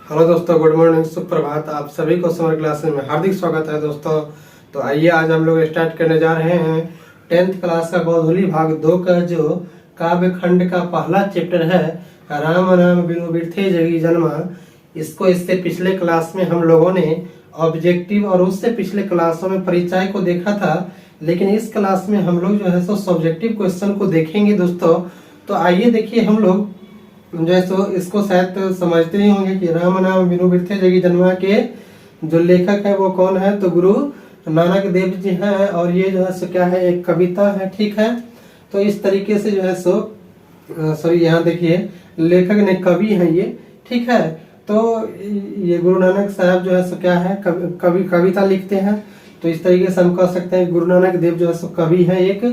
Hello दोस्तों, good morning, सुप्रभात। आप सभी को समर क्लासेस में हार्दिक स्वागत है दोस्तों। तो आइए आज हम लोग स्टार्ट करने जा रहे हैं 10th क्लास का गोधूली भाग 2 का जो काव्य खंड का पहला चैप्टर है, राम नाम बिनु बिरथे जगी जन्मा। इसको इससे पिछले क्लास में हम लोगों ने ऑब्जेक्टिव और उससे पिछले क्लासों में परिचय को देखा था, लेकिन इस क्लास में हम लोग जो है सो सब्जेक्टिव क्वेश्चन को देखेंगे दोस्तों। तो आइए देखिए, हम लोग जो है सो इसको शायद तो समझते ही होंगे कि राम नाम बिनु बिरथे जगी जन्मा के जो लेखक है वो कौन है, तो गुरु नानक देव जी हैं। और ये जो है सो क्या है, एक कविता है, ठीक है। तो इस तरीके से जो है सो सॉरी, यहाँ देखिए लेखक ने कवि है ये, ठीक है। तो ये गुरु नानक साहब जो है सो क्या है, कवि कविता लिखते हैं। तो इस तरीके से हम कह सकते हैं गुरु नानक देव जो है सो कवि है एक,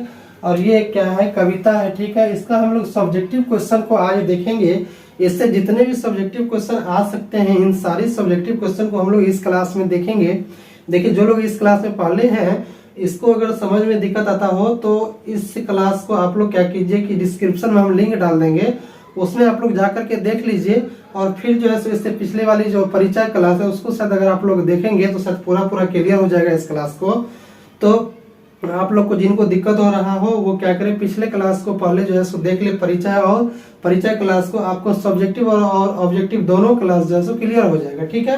और ये क्या है, कविता है, ठीक है। इसका हम लोग सब्जेक्टिव क्वेश्चन को आज देखेंगे। इससे जितने भी सब्जेक्टिव क्वेश्चन आ सकते हैं, इन सारे सब्जेक्टिव क्वेश्चन को हम लोग इस क्लास में देखेंगे। देखिए, जो लोग इस क्लास में पढ़े हैं, इसको अगर समझ में दिक्कत आता हो तो इस क्लास को आप लोग क्या कीजिए कि डिस्क्रिप्शन में हम लिंक डाल देंगे, उसमें आप लोग जाकर के देख लीजिए। और फिर जो है इससे पिछले वाली जो परिचय क्लास है उसको शायद अगर आप लोग देखेंगे तो शायद पूरा क्लियर हो जाएगा इस क्लास को। तो आप लोग को जिनको दिक्कत हो रहा हो वो क्या करें, पिछले क्लास को पहले जो है सो देख ले परिचय, और परिचय क्लास को आपको सब्जेक्टिव और ऑब्जेक्टिव दोनों क्लास जो है सो क्लियर हो जाएगा, ठीक है।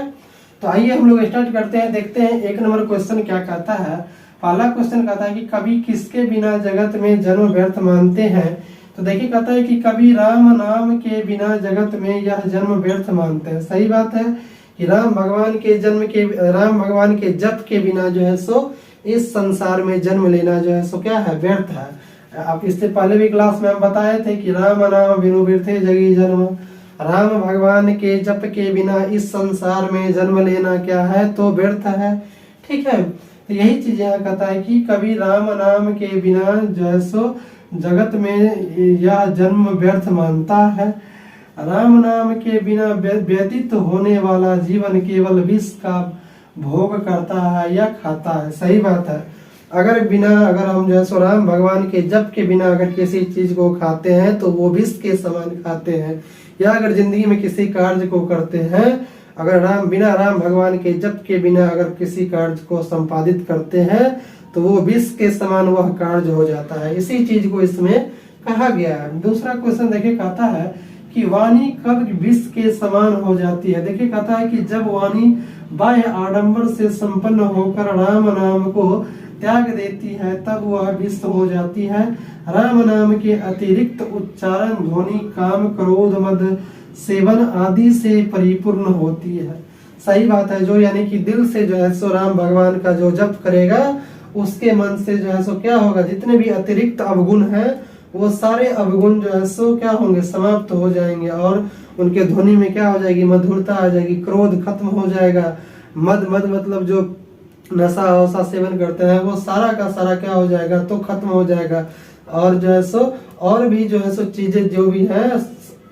तो आइए हम लोग स्टार्ट करते हैं, देखते हैं 1 नंबर क्वेश्चन क्या कहता है। पहला क्वेश्चन कहता है कि कवि किसके बिना जगत में जन्म व्यर्थ मानते हैं। तो देखिए, कहता है कि कवि राम नाम के बिना जगत में यह जन्म व्यर्थ मानते हैं। सही बात है कि राम भगवान के जप के बिना जो है सो इस संसार में जन्म लेना जो है सो क्या है, व्यर्थ है। अब इससे पहले भी क्लास में हम बताए थे कि राम नाम बिनु बिरथे जगी जन्म, राम भगवान के जप के बिना इस संसार में जन्म लेना क्या है, तो व्यर्थ है, ठीक है। तो यही चीज यहाँ कहता है कि कभी राम नाम के बिना जो है सो जगत में यह जन्म व्यर्थ मानता है। राम नाम के बिना व्यतीत होने वाला जीवन केवल विष का भोग करता है या खाता है। सही बात है। अगर हम जो है सो राम भगवान के जप के बिना अगर किसी चीज को खाते हैं तो वो विष के समान खाते हैं, या अगर जिंदगी में किसी कार्य को करते हैं, अगर बिना राम भगवान के जप के बिना अगर किसी कार्य को संपादित करते हैं तो वो विष के समान वह कार्य हो जाता है। इसी चीज को इसमें कहा गया है। दूसरा क्वेश्चन देखिए, कहता है कि वाणी कब विष के समान हो जाती है। देखिए, कहता है कि जब वाणी बाह्य आडंबर से संपन्न होकर राम नाम को त्याग देती है तब वह विष हो जाती है। राम नाम के अतिरिक्त उच्चारण ध्वनि काम क्रोध मद सेवन आदि से परिपूर्ण होती है। सही बात है। जो यानी कि दिल से जो है सो राम भगवान का जो जप करेगा उसके मन से जो है सो क्या होगा, जितने भी अतिरिक्त अवगुण हैं वो सारे अवगुण जो है सो क्या होंगे, समाप्त हो जाएंगे, और उनके ध्वनि में क्या हो जाएगी, मधुरता आ जाएगी, क्रोध खत्म हो जाएगा, मद मतलब जो नशा वशा सेवन करते हैं वो सारा का सारा क्या हो जाएगा, तो खत्म हो जाएगा। और जो है सो और भी जो है सो चीजें जो भी हैं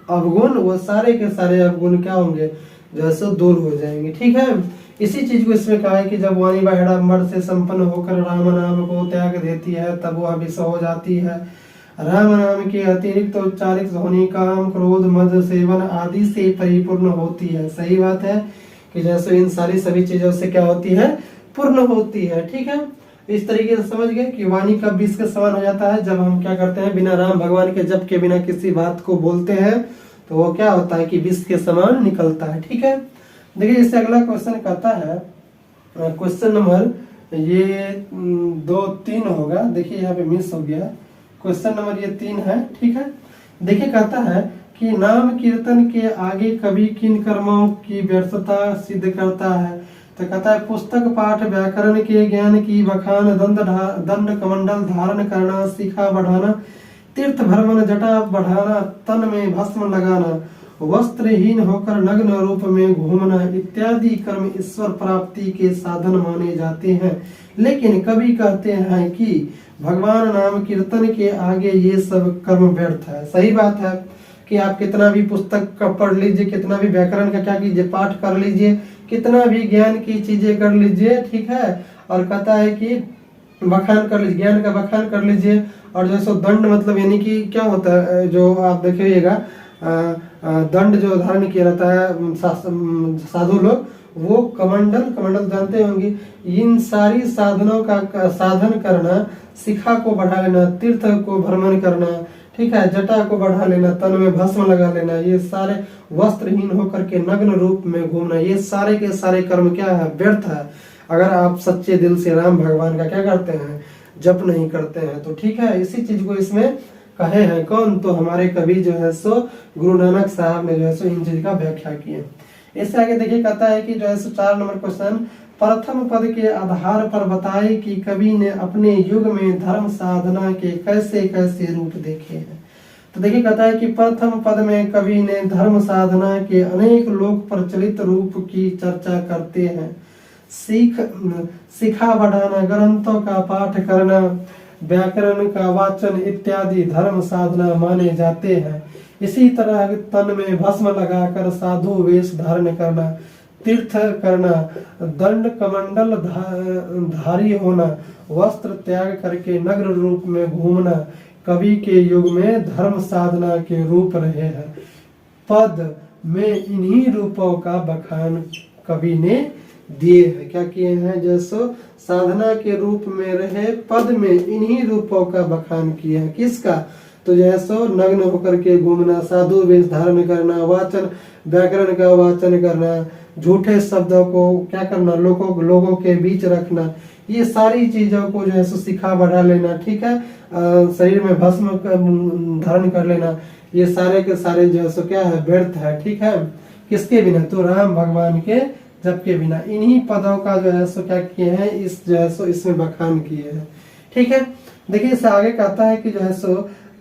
अवगुण, वो सारे के सारे अवगुण क्या होंगे, जो है सो दूर हो जाएंगे, ठीक है। इसी चीज को इसमें कहा है कि जब वाणी बाह्य से संपन्न होकर राम नाम को त्याग देती है तब वह विष हो जाती है। राम नाम के अतिरिक्त उच्चारित ध्वनि काम क्रोध मद सेवन आदि से परिपूर्ण होती है। सही बात है कि जैसे इन सारी सभी चीजों से क्या होती है, पूर्ण होती है, ठीक है। इस तरीके से समझ गए कि वाणी कब विष के समान हो जाता है, जब हम क्या करते हैं, बिना राम भगवान के जप के बिना किसी बात को बोलते हैं तो वो क्या होता है कि विष के समान निकलता है, ठीक है। देखिए, इससे अगला क्वेश्चन कहता है, क्वेश्चन नंबर ये 2-3 होगा। देखिए यहाँ पे मिस हो गया, क्वेश्चन नंबर ये 3 है, ठीक है। देखिए, कहता है कि नाम कीर्तन के आगे कवि किन कर्मों की व्यर्थता सिद्ध करता है। तो कहता है पुस्तक पाठ व्याकरण के ज्ञान की बखान, दंड कमंडल धारण करना, शिखा बढ़ाना, तीर्थ भ्रमण, जटा बढ़ाना, तन में भस्म लगाना, वस्त्रहीन होकर नग्न रूप में घूमना इत्यादि कर्म ईश्वर प्राप्ति के साधन माने जाते हैं। लेकिन कवि कहते हैं कि भगवान नाम कीर्तन के आगे ये सब कर्म व्यर्थ है। सही बात है कि आप कितना भी पुस्तक का पढ़ लीजिए, कितना भी व्याकरण का क्या कीजिए, पाठ कर लीजिए, कितना भी ज्ञान की चीजें कर लीजिए, ठीक है। और कहता है कि बखान कर लीजिए, ज्ञान का बखान कर लीजिए। और जो सो दंड मतलब यानी कि क्या होता है, जो आप देखिएगा दंड जो धारण किया रहता है साधु लोग, वो कमंडल, कमंडल जानते होंगे, इन सारी साधनों का साधन करना, शिखा को बढ़ा लेना, तीर्थ को भ्रमण करना, ठीक है, जटा को बढ़ा लेना, तन में भस्म लगा लेना, ये सारे वस्त्रहीन होकर के नग्न रूप में घूमना, ये सारे के सारे कर्म क्या है, व्यर्थ है अगर आप सच्चे दिल से राम भगवान का क्या करते हैं, जप नहीं करते हैं। तो ठीक है, इसी चीज को इसमें कहे हैं कौन, तो हमारे कवि जो है सो गुरु नानक साहब ने जो है सो इन चीज का व्याख्या किए। इससे आगे देखिए, कहता है कि जो है सो 4 नंबर क्वेश्चन, प्रथम पद के आधार पर बताए कि कवि ने अपने युग में धर्म साधना के कैसे कैसे रूप देखे हैं। तो देखिए, कहता है कि प्रथम पद में कवि ने धर्म साधना के अनेक लोक प्रचलित रूप की चर्चा करते हैं। शिखा बढ़ाना, ग्रंथों का पाठ करना, व्याकरण का वाचन इत्यादि धर्म साधना माने जाते हैं। इसी तरह तन में भस्म लगाकर साधु वेश धारण करना, तीर्थ करना, दंड कमंडल धारी होना, वस्त्र त्याग करके नगर रूप में घूमना कवि के युग में धर्म साधना के रूप रहे हैं। पद में इन्हीं रूपों का बखान कवि ने दिए हैं। क्या किए हैं, जैसो साधना के रूप में रहे, पद में इन्हीं रूपों का बखान किए हैं। किसका, तो जैसो नग्न होकर के घूमना, साधु वेश धारण करना, वाचन व्याकरण का वाचन करना, झूठे शब्दों को क्या करना, लोगों के बीच रखना, ये सारी चीजों को जो है सो शिखा बढ़ा लेना, ठीक है, शरीर में भस्म धारण कर लेना, ये सारे के सारे जो है सो क्या है, व्यर्थ है। ठीक है, किसके बिना, तो राम भगवान के जप के बिना। इन्हीं पदों का जो है सो क्या किए हैं, इस जो है सो इसमें बखान किए हैं। ठीक है, देखिए इससे आगे कहता है कि जो है सो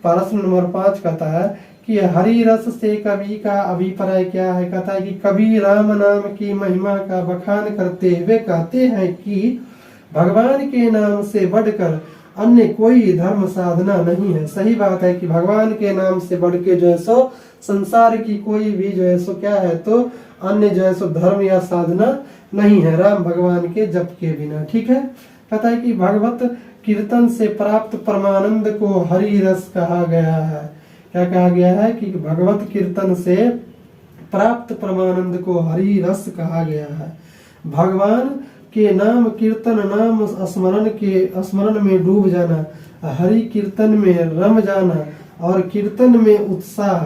प्रश्न नंबर 5 कहता है कि हरि रस से कवि का अभिप्राय क्या है। कहता है कि कवि राम नाम की महिमा का बखान करते हुए कहते हैं कि भगवान के नाम से बढ़कर अन्य कोई धर्म साधना नहीं है। सही बात है कि भगवान के नाम से बढ़ के जो है सो संसार की कोई भी जो है सो क्या है, तो अन्य जो है सो धर्म या साधना नहीं है राम भगवान के जप के बिना। ठीक है, कहता है कि भगवत कीर्तन से प्राप्त परमानंद को हरि रस कहा गया है। क्या कहा गया है कि भगवत कीर्तन से प्राप्त परमानंद को हरि रस कहा गया है। भगवान के नाम कीर्तन, नाम स्मरण में डूब जाना, हरि कीर्तन में रम जाना और कीर्तन में उत्साह,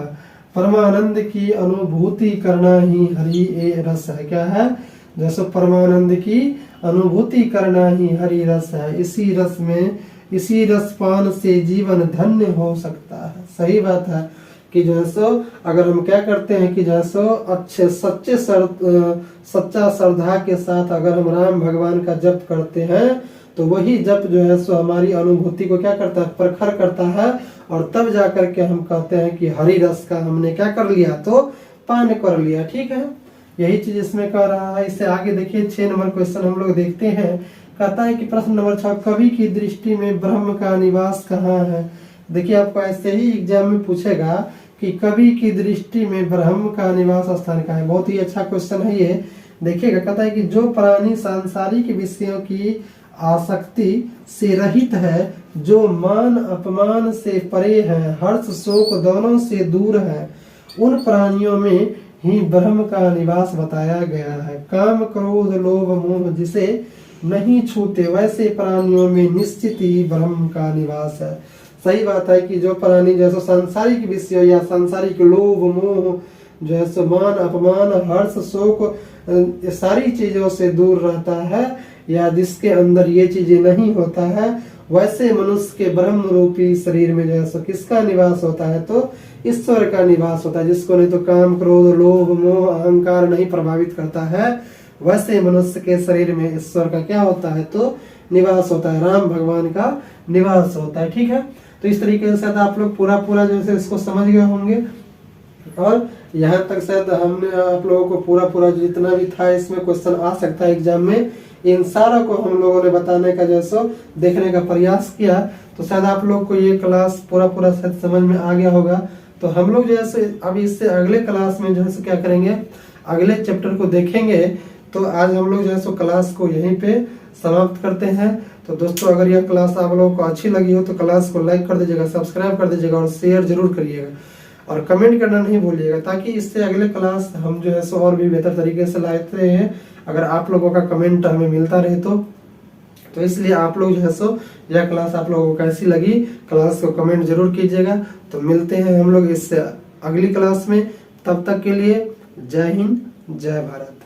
परमानंद की अनुभूति करना ही हरि रस है। क्या है, जैसे परमानंद की अनुभूति करना ही हरि रस है। इसी रसपान से जीवन धन्य हो सकता है। सही बात है कि जैसो अगर हम क्या करते हैं कि जैसो अच्छे सच्चा श्रद्धा के साथ अगर हम राम भगवान का जप करते हैं तो वही जप जो है सो हमारी अनुभूति को क्या करता है, प्रखर करता है, और तब जाकर के हम कहते हैं कि हरि रस का हमने क्या कर लिया, तो पान कर लिया। ठीक है, यही चीज इसमें कह रहा है। इससे आगे देखिए 6 नंबर क्वेश्चन हम लोग देखते हैं। कहता है कि प्रश्न नंबर 6, कवि की दृष्टि में ब्रह्म का निवास कहाँ है। देखिए आपको ऐसे ही एग्जाम में पूछेगा कि कवि की दृष्टि में ब्रह्म का निवास स्थान कहाँ है। बहुत ही अच्छा क्वेश्चन है ये, देखिएगा। कहता है कि जो प्राणी सांसारिक विषयों की आसक्ति से रहित है, जो मान अपमान से परे है, हर्ष शोक दोनों से दूर है, उन प्राणियों में ही ब्रह्म का निवास बताया गया है। काम क्रोध लोभ मोह जिसे नहीं छूते, वैसे प्राणियों में निश्चित ही ब्रह्म का निवास है। सही बात है कि जो प्राणी जैसे सांसारिक विषय या सांसारिक लोभ मोह जो है सो मान अपमान हर्ष शोक सारी चीजों से दूर रहता है, या जिसके अंदर ये चीजें नहीं होता है, वैसे मनुष्य के ब्रह्म रूपी शरीर में जो है सो किसका निवास होता है, तो ईश्वर का निवास होता है। जिसको नहीं तो काम क्रोध लोभ मोह अहंकार नहीं प्रभावित करता है, वैसे मनुष्य के शरीर में ईश्वर का क्या होता है, तो निवास होता है, राम भगवान का निवास होता है। ठीक है, तो इस तरीके से आप लोग पूरा जो है इसको समझ गए होंगे, और यहाँ तक शायद हमने आप लोगों को पूरा जितना भी था इसमें क्वेश्चन आ सकता है एग्जाम में, इन सारों को हम लोगों ने बताने का जो है देखने का प्रयास किया। तो शायद आप लोग को ये क्लास पूरा शायद समझ में आ गया होगा। तो हम लोग जो है अभी इससे अगले क्लास में जो है क्या करेंगे, अगले चैप्टर को देखेंगे। तो आज हम लोग जो है क्लास को यहीं पे समाप्त करते हैं। तो दोस्तों अगर यह क्लास आप लोगों को अच्छी लगी हो तो क्लास को लाइक कर दीजिएगा, सब्सक्राइब कर दीजिएगा और शेयर जरूर करिएगा। और कमेंट करना नहीं भूलिएगा, ताकि इससे अगले क्लास हम जो है सो और भी बेहतर तरीके से लाते हैं, अगर आप लोगों का कमेंट हमें मिलता रहे तो इसलिए आप लोग जो है सो यह क्लास आप लोगों को कैसी लगी क्लास को कमेंट जरूर कीजिएगा। तो मिलते हैं हम लोग इससे अगली क्लास में, तब तक के लिए जय हिंद जय भारत।